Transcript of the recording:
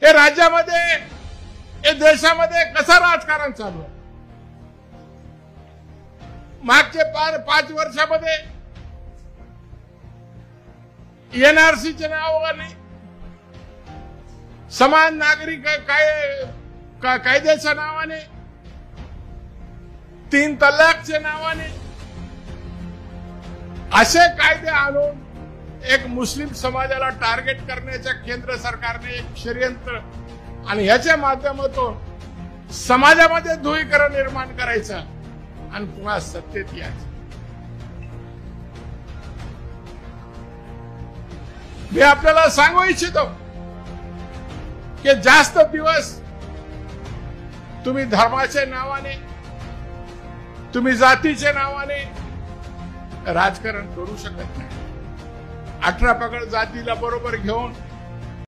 हे राज्यामध्ये हे देशामध्ये कसं राजकारण चालू आहे? मागचे 5 वर्षामध्ये एनआरसीच्या नावाने, समान नागरिक कायद्याच्या नावाने, 3 तलाकच्या नावाने असे कायदे आणून एक मुस्लिम समाजाला टार्गेट करण्याच्या केंद्र सरकारने एक षडयंत्र आणि याच्या माध्यमातून समाजामध्ये ध्रुवीकरण निर्माण करायचं आणि पुन्हा सत्तेत यायचं. मी आपल्याला सांगू इच्छितो की जास्त दिवस तुम्ही धर्माच्या नावाने, तुम्ही जातीच्या नावाने राजकारण करू शकत नाही. 18 पगड जातीला बरोबर घेऊन